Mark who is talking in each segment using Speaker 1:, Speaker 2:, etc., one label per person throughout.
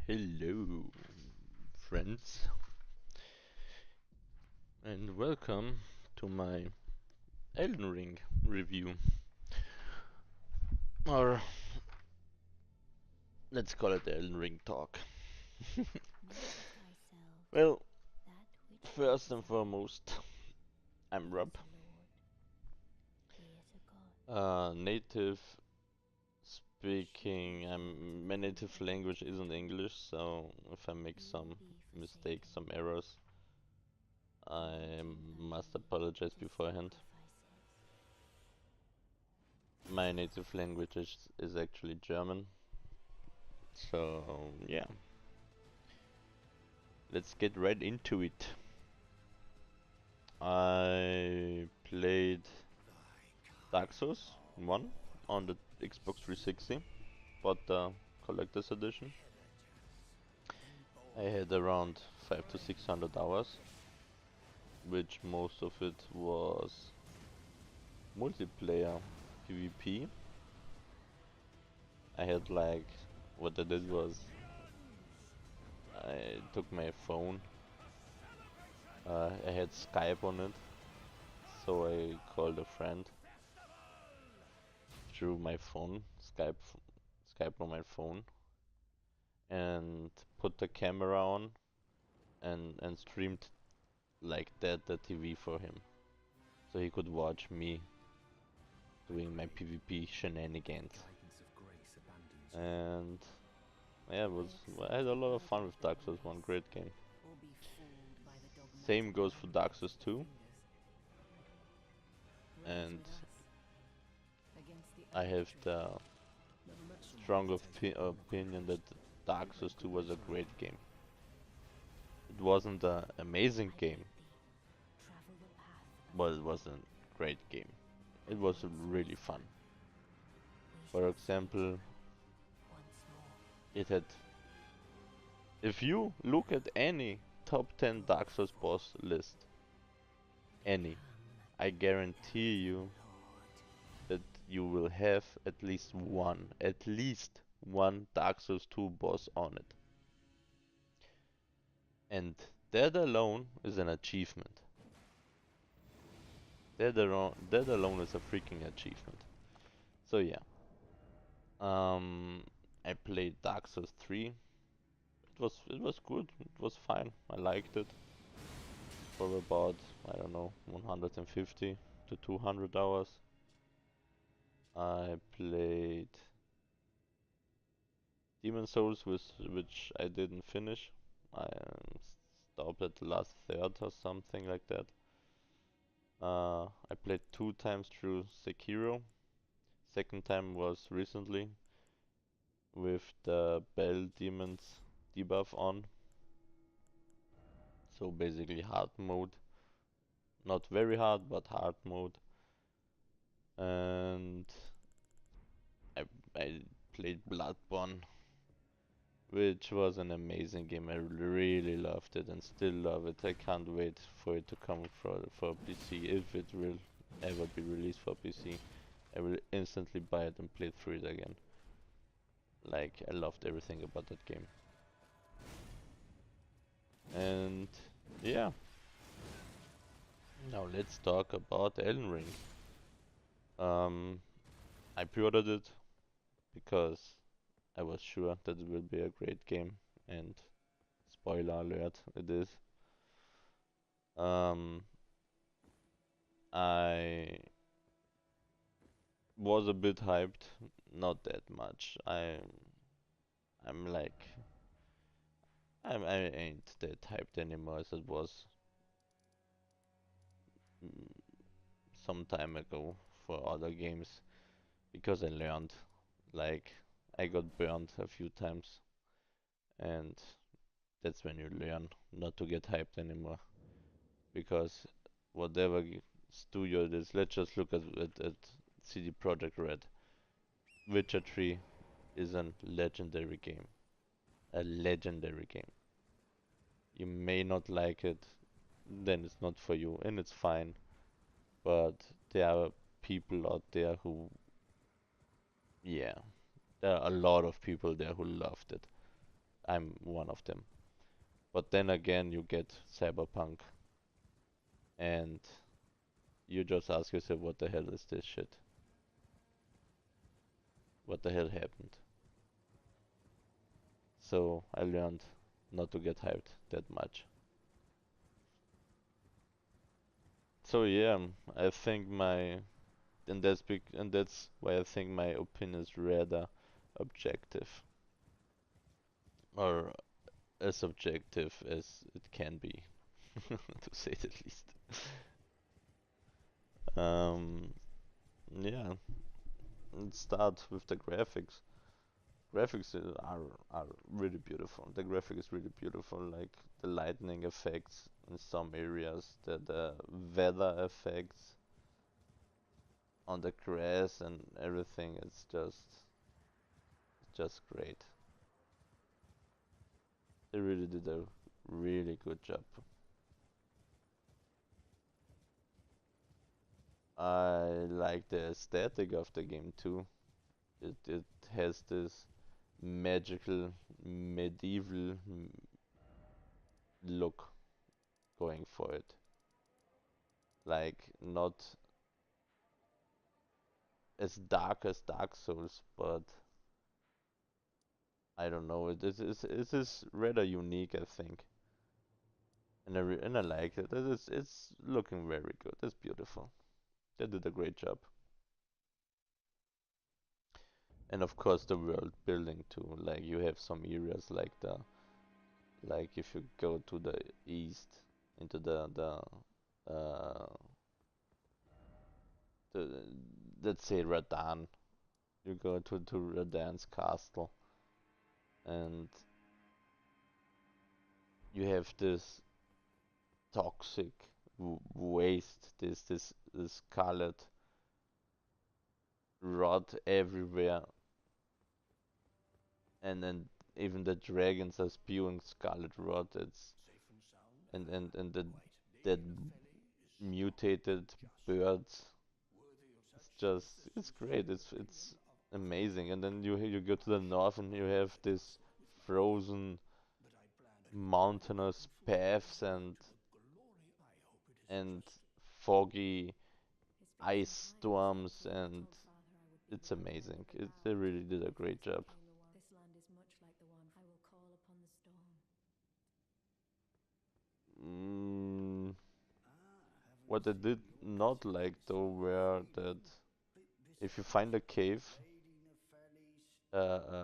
Speaker 1: Hello, friends, and welcome to my Elden Ring review. Or let's call it the Elden Ring talk. Well, first and foremost, I'm Rob, native speaking. My native language isn't English, so if I make some mistakes, some errors, I must apologize beforehand. My native language is actually German, so yeah, let's get right into it. I played Dark Souls 1 on the Xbox 360, bought the collector's edition. I had around 5 to 600 hours, which most of it was multiplayer PvP. I had like, what I did was, I took my phone, I had Skype on it, so I called a friend through my phone, Skype on my phone, and put the camera on and streamed like that the TV for him, so he could watch me doing my PvP shenanigans. And yeah, I had a lot of fun with Dark Souls 1, great game. Same goes for Dark Souls 2, and I have the strong opinion that Dark Souls 2 was a great game. It wasn't an amazing game, but it was a great game. It was really fun. For example, it had, if you look at any top 10 Dark Souls boss list, any, I guarantee you that you will have at least one Dark Souls 2 boss on it. And that alone is an achievement. That alone is a freaking achievement. So yeah, um, I played Dark Souls 3. It was good. It was fine. I liked it for about, I don't know, 150 to 200 hours. I played Demon Souls, which I didn't finish. I stopped at the last third or something like that. I played two times through Sekiro. Second time was recently with the Bell Demons debuff on. So basically hard mode. Not very hard, but hard mode. And I played Bloodborne, which was an amazing game. I really loved it and still love it. I can't wait for it to come for PC. If it will ever be released for PC, I will instantly buy it and play through it again. Like, I loved everything about that game. And yeah, now let's talk about Elden Ring. Um, I pre-ordered it because I was sure that it will be a great game, and spoiler alert, it is. Um, I was a bit hyped, not that much. I'm like, I ain't that hyped anymore as it was mm, some time ago for other games because I learned, like, I got burned a few times, and that's when you learn not to get hyped anymore because whatever studio it is, let's just look at CD Projekt Red. Witcher 3 is a legendary game. A legendary game. You may not like it, then it's not for you, and it's fine. But there are people out there yeah, there are a lot of people there who loved it. I'm one of them. But then again, you get Cyberpunk, and you just ask yourself, what the hell is this shit? What the hell happened? So I learned not to get hyped that much. So yeah, I think my and that's why I think my opinion is rather objective, or as objective as it can be, to say the least. Um, yeah, let's start with the graphics. Graphics are really beautiful. The graphic is really beautiful, like the lightning effects in some areas, the weather effects on the grass and everything. It's just great. They really did a really good job. I like the aesthetic of the game too. It has this magical medieval look going for it. Like not as dark as Dark Souls, but I don't know. It is rather unique, I think, and I like it. It's looking very good. It's beautiful. They did a great job, and of course the world building too. Like you have some areas like if you go to the east into uh the let's say Radan, you go to Radan's castle, and you have this toxic waste, this scarlet rot everywhere, and then even the dragons are spewing scarlet rot. It's and the dead mutated birds. It's great. It's amazing. And then you go to the north and you have this frozen mountainous paths and foggy ice storms, and it's amazing. They really did a great job. Mm, what I did not like though were that if you find a uh,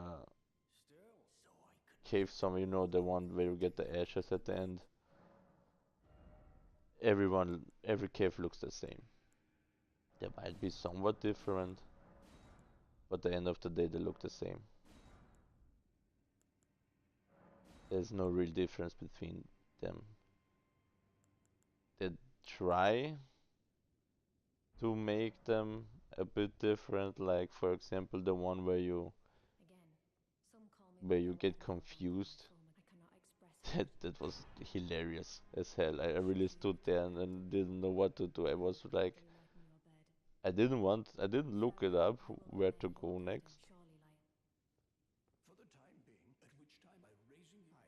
Speaker 1: cave somewhere, the one where you get the ashes at the end, every cave looks the same. They might be somewhat different, but at the end of the day, they look the same. There's no real difference between them. They try to make them a bit different, like for example, the one where you get confused. That was hilarious as hell. I really stood there and didn't know what to do. I was like, I didn't look it up where to go next,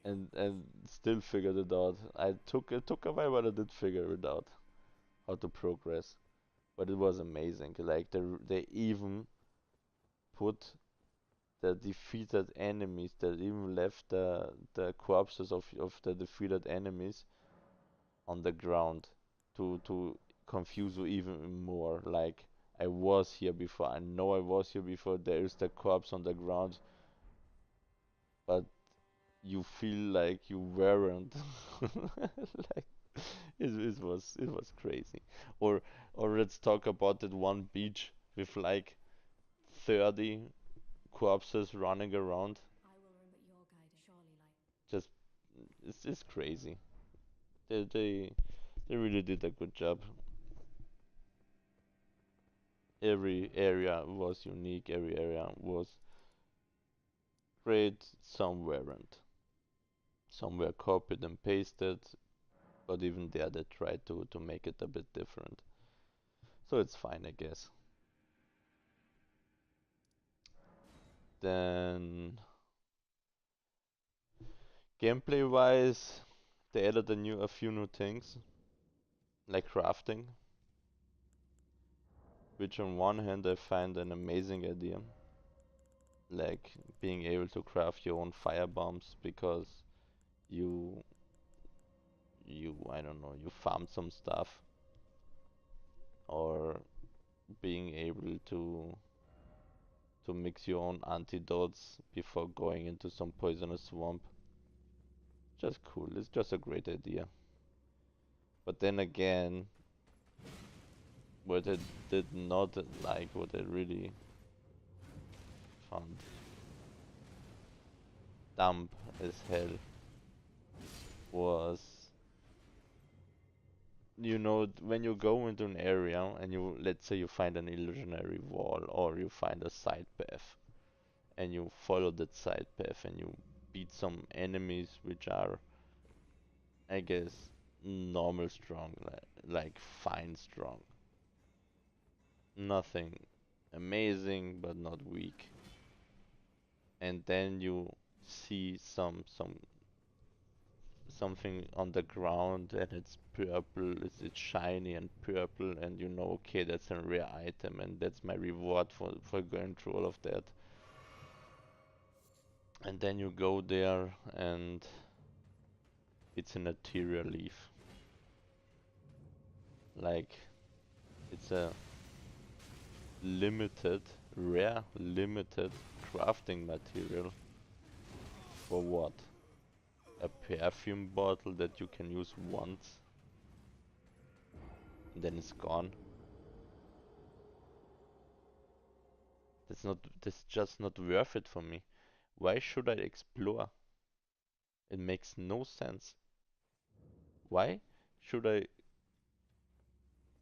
Speaker 1: and still figured it out. It took a while, but I did figure it out how to progress. But it was amazing. Like they even put the defeated enemies. That even left the corpses of the defeated enemies on the ground to confuse you even more. Like I was here before. I know I was here before. There is the corpse on the ground, but you feel like you weren't. Like it was crazy. Or or let's talk about that one beach with like 30 corpses running around. Just it's crazy. They they they really did a good job. Every area was unique. Every area was great. Some weren't. Some were copied and pasted, but even there they tried to make it a bit different. So it's fine, I guess. Then Gameplay wise, they added a few new things, like crafting, which on one hand I find an amazing idea, like being able to craft your own fire bombs because you I don't know, you farmed some stuff, or being able to mix your own antidotes before going into some poisonous swamp. Just cool. It's just a great idea. But then again, what I did not like, what I really found dumb as hell, was, when you go into an area and let's say you find an illusionary wall or you find a side path and you follow that side path and you beat some enemies which are, I guess, normal strong, like fine strong. Nothing amazing, but not weak. And then you see something on the ground and it's purple, it's shiny and purple, and you know, okay, that's a rare item and that's my reward for going through all of that. And then you go there and it's an ethereal leaf. Like, it's a limited, rare, limited crafting material for what? A perfume bottle that you can use once, and then it's gone. That's just not worth it for me. Why should I explore? It makes no sense. Why should I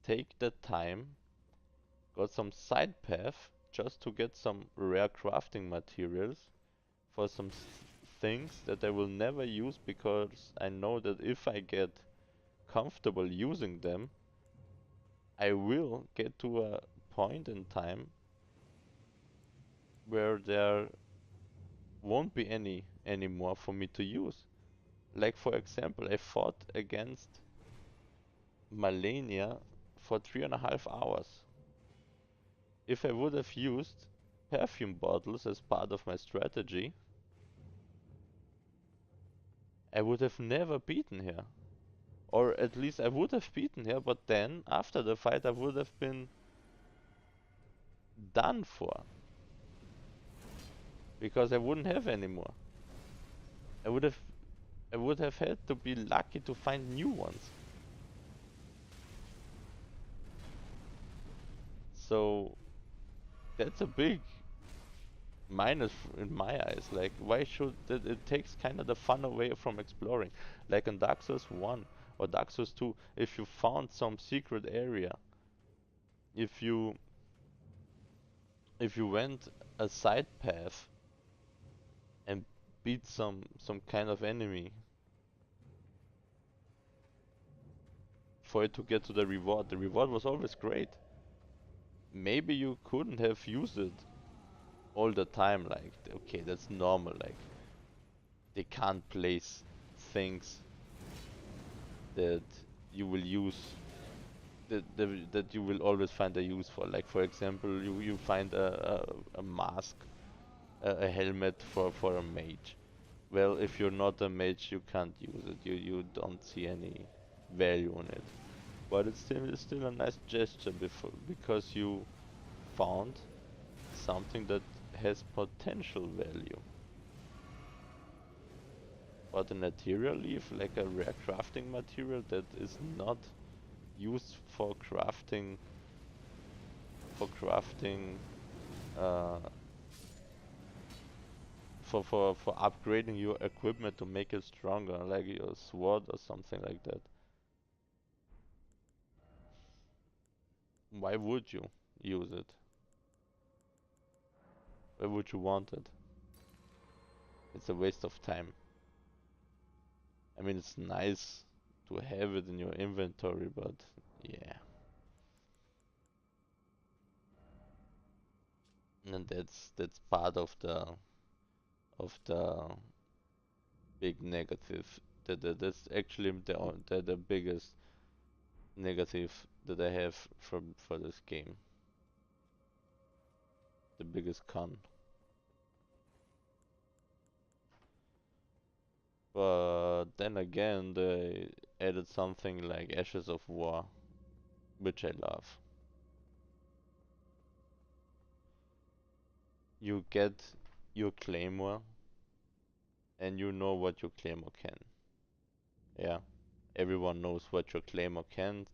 Speaker 1: take the time, got some side path, just to get some rare crafting materials for some things that I will never use because I know that if I get comfortable using them, I will get to a point in time where there won't be any anymore for me to use. Like for example, I fought against Malenia for 3.5 hours. If I would have used perfume bottles as part of my strategy, I would have never beaten her. Or at least I would have beaten her, but then after the fight I would have been done for. Because I wouldn't have anymore. I would have I would have had to be lucky to find new ones. So that's a big minus in my eyes. Like, why should it takes kind of the fun away from exploring? Like in Dark Souls 1 or Dark Souls 2, if you found some secret area, if you went a side path and beat some kind of enemy for it to get to the reward was always great. Maybe you couldn't have used it all the time, like, okay, that's normal, like, they can't place things that you will use, that you will always find a use for. Like, for example, you find a mask, a helmet for a mage. Well, if you're not a mage, you can't use it. You don't see any value in it. But it's still a nice gesture because you found something that has potential value. But an ethereal leaf, like a rare crafting material that is not used for crafting, uh, for upgrading your equipment to make it stronger, like your sword or something like that. Why would you use it? Why would you want it? It's a waste of time. I mean, it's nice to have it in your inventory, but yeah. And that's part of the big negative. That's actually the biggest negative that I have for this game. The biggest con. But then again, they added something like Ashes of War, which I love. You get your claymore, and you know what your claymore can. Yeah, everyone knows what your claymore can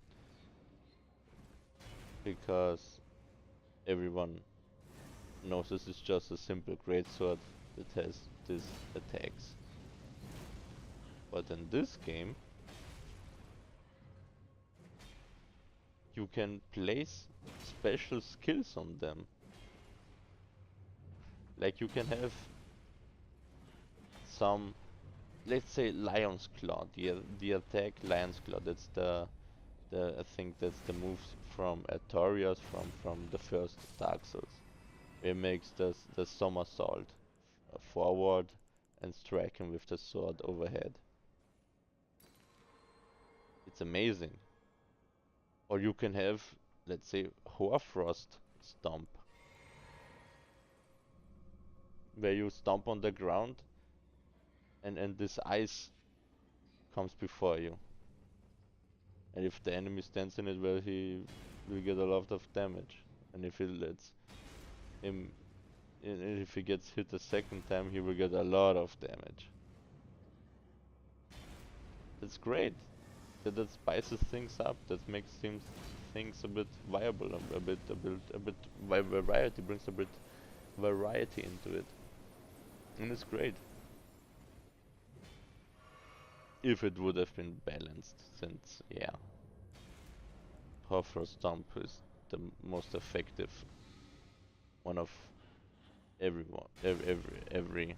Speaker 1: because everyone knows this is just a simple greatsword that has these attacks. But in this game, you can place special skills on them. Like you can have some, let's say Lion's Claw, the attack Lion's Claw. That's the I think that's the moves from Artorias from the first Dark Souls. It makes the somersault forward and striking with the sword overhead. It's amazing. Or you can have, let's say, Hoarfrost Stomp, where you stomp on the ground and this ice comes before you. And if the enemy stands in it, well, he will get a lot of damage. And if he lets him, and if he gets hit a second time, he will get a lot of damage. That's great. That spices things up. That makes things a bit viable, a bit variety brings a bit variety into it, and it's great. If it would have been balanced, since yeah, Hover Stomp is the most effective one of everyone, every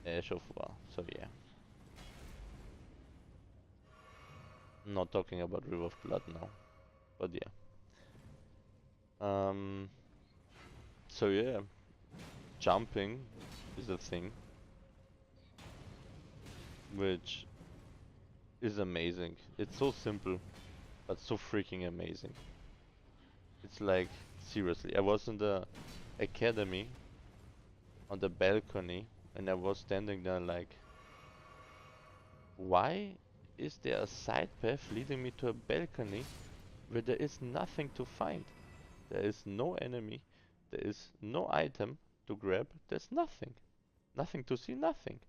Speaker 1: Ash of War. So yeah, not talking about River of Blood now, but yeah. Um. So yeah, jumping is a thing which is amazing. It's so simple, but so freaking amazing. It's like seriously, I was in the academy on the balcony and I was standing there like, why is there a side path leading me to a balcony where there is nothing to find? There is no enemy, there is no item to grab, there's nothing. Nothing to see, nothing.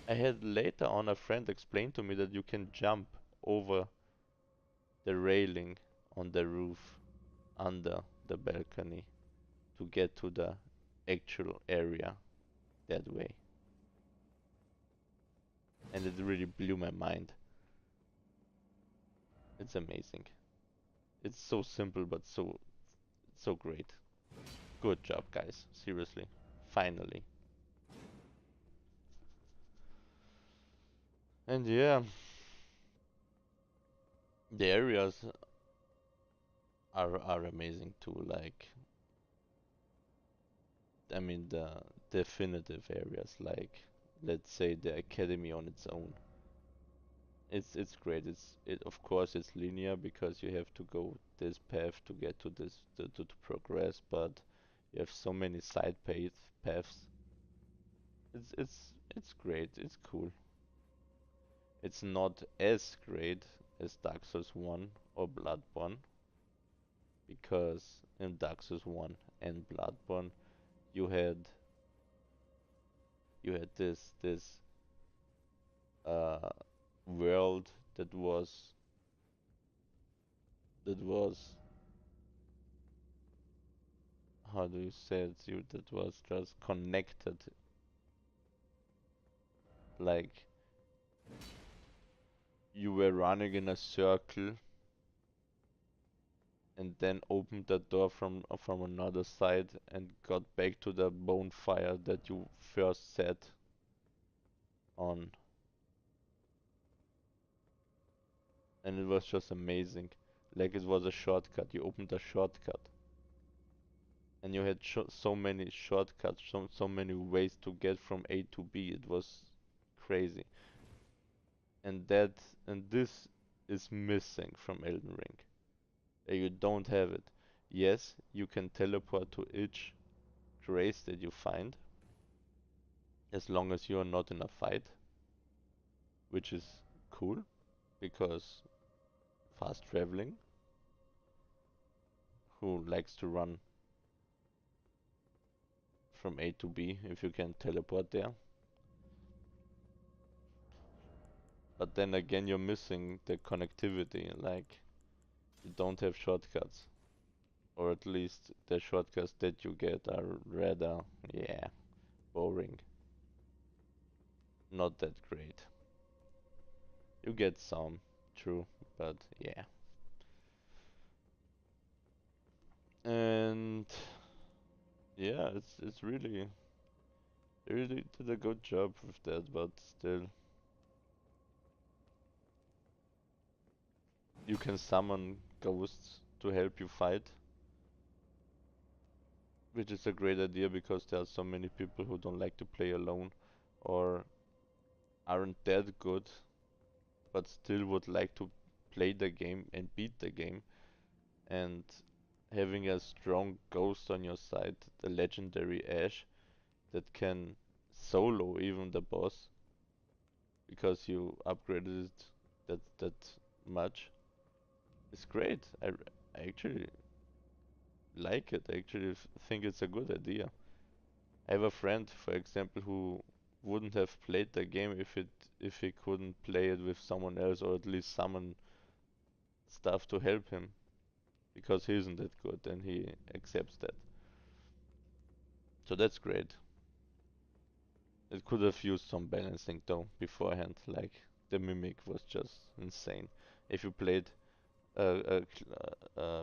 Speaker 1: I had later on a friend explain to me that you can jump over the railing on the roof under the balcony to get to the actual area that way. And it really blew my mind. It's amazing. It's so simple but so great. Good job, guys. Seriously. Finally. And yeah, the areas are amazing too. Like, I mean, the definitive areas, like, let's say the academy on its own. It's great. It of course it's linear because you have to go this path to get to this to progress, but you have so many side paths. It's great. It's cool. It's not as great as Dark Souls 1 or Bloodborne because in Dark Souls 1 and Bloodborne you had this uh world that was how do you say it, you that was just connected, like you were running in a circle and then opened the door from another side and got back to the bonfire that you first set on, and it was just amazing. Like it was a shortcut. You opened a shortcut. and you had so many shortcuts, so many ways to get from A to B. It was crazy, and that and this is missing from Elden Ring. You don't have it. Yes, you can teleport to each grace that you find, as long as you are not in a fight, which is cool because fast traveling, who likes to run from A to B if you can teleport there. But then again, you're missing the connectivity, like you don't have shortcuts, or at least the shortcuts that you get are rather, yeah, boring, not that great. You get some, true, but yeah. And yeah, it's really they really did a good job with that, but still, you can summon ghosts to help you fight, which is a great idea because there are so many people who don't like to play alone or aren't that good, but still would like to play the game and beat the game. And having a strong ghost on your side, the legendary Ash, that can solo even the boss because you upgraded it that much, is great. I actually like it. I actually think it's a good idea. I have a friend, for example, who wouldn't have played the game if he couldn't play it with someone else or at least summon stuff to help him because he isn't that good and he accepts that. So that's great. It could have used some balancing though beforehand, like the mimic was just insane. If you played a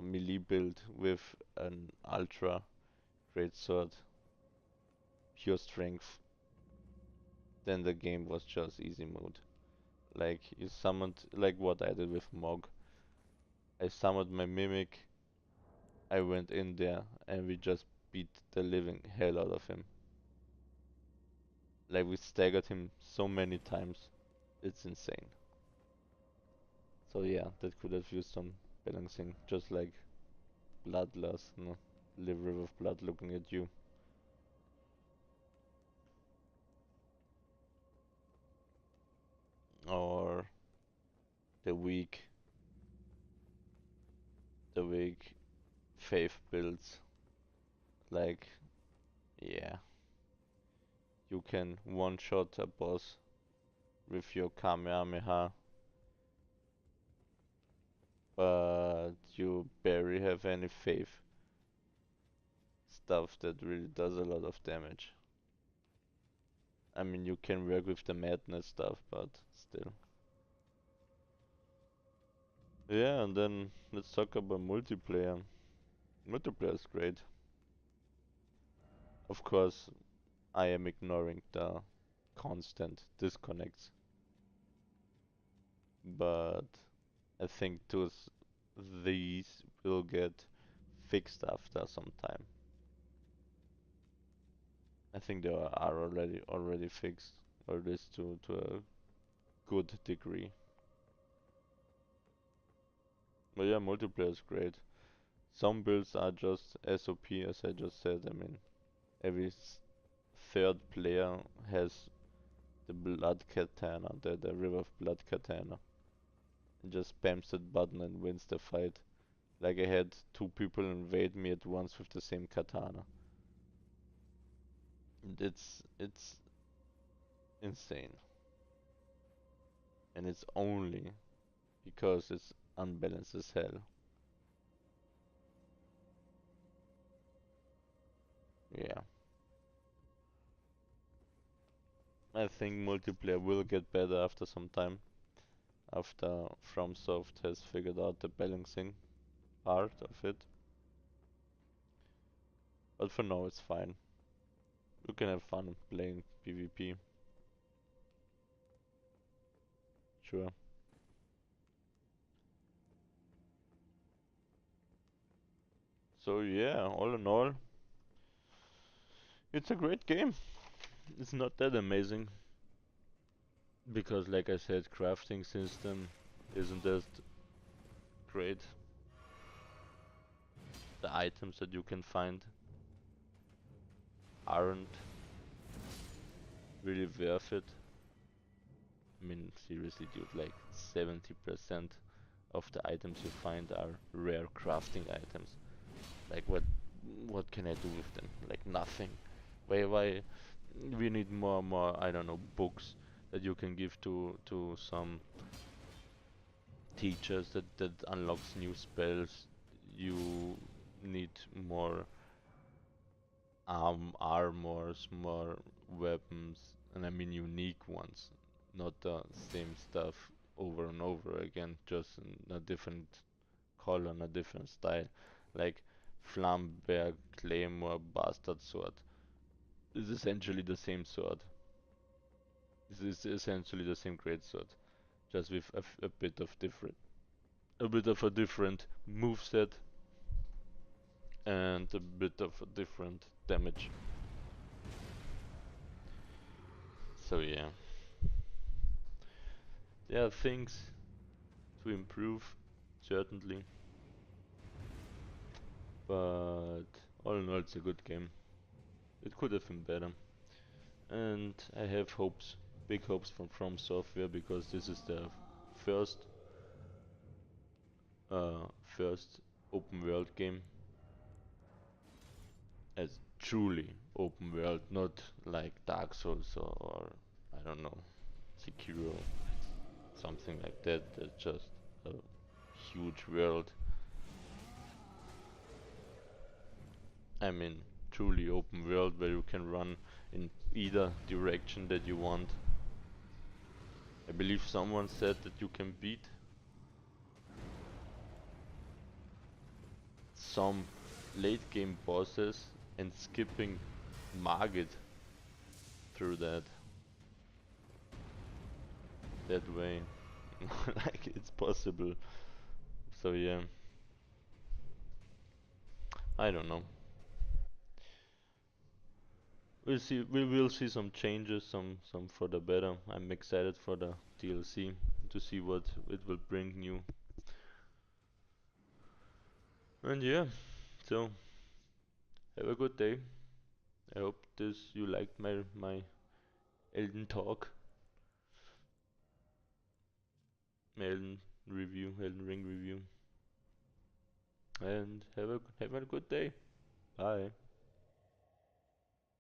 Speaker 1: melee build with an ultra great sword, pure strength, then the game was just easy mode. Like you summoned, like what I did with Mog. I summoned my mimic, I went in there, and we just beat the living hell out of him. Like we staggered him so many times, it's insane. So yeah, that could have used some balancing, just like Bloodlust, no? Live River of Blood looking at you. Or the weak, the weak faith builds. Like, yeah, you can one-shot a boss with your Kamehameha, but you barely have any faith stuff that really does a lot of damage. I mean, you can work with the madness stuff, but still. Yeah, and then let's talk about multiplayer. Multiplayer is great. Of course, I am ignoring the constant disconnects, but I think these will get fixed after some time. I think they are already fixed, or at least to a good degree. But yeah, multiplayer is great. Some builds are just SOP, as I just said. I mean, every third player has the blood katana, the river of blood katana, and just spams that button and wins the fight. Like I had two people invade me at once with the same katana. It's insane, and it's only because it's unbalanced as hell. Yeah, I think multiplayer will get better after some time, after FromSoft has figured out the balancing part of it. But for now, it's fine. You can have fun playing PvP, sure. So yeah, all in all, It's a great game. It's not that amazing because, like I said, crafting system isn't as great. The items that you can find aren't really worth it. I mean, seriously, dude, like 70% of the items you find are rare crafting items. Like what can I do with them? Like nothing. Why we need more I don't know books that you can give to some teachers that unlocks new spells. You need more armors, more weapons, and I mean unique ones, not the same stuff over and over again, just in a different color and a different style. Like Flamberg, Claymore, Bastard Sword is essentially the same sword. This is essentially the same great sword, just with a bit of a bit of a different moveset and a bit of a different damage. So yeah, there are things to improve, certainly, but all in all, it's a good game. It could have been better, and I have hopes, big hopes from Software because this is their first first open world game as truly open world, not like Dark Souls or I don't know, Sekiro, something like that. That's just a huge world. I mean, truly open world where you can run in either direction that you want. I believe someone said that you can beat some late game bosses and skipping Margit through that way. Like it's possible. So yeah, I don't know. We will see some changes, some for the better. I'm excited for the DLC to see what it will bring new. And yeah, so have a good day. I hope this you liked my Elden talk, my Elden Ring review, and have a good day. Bye.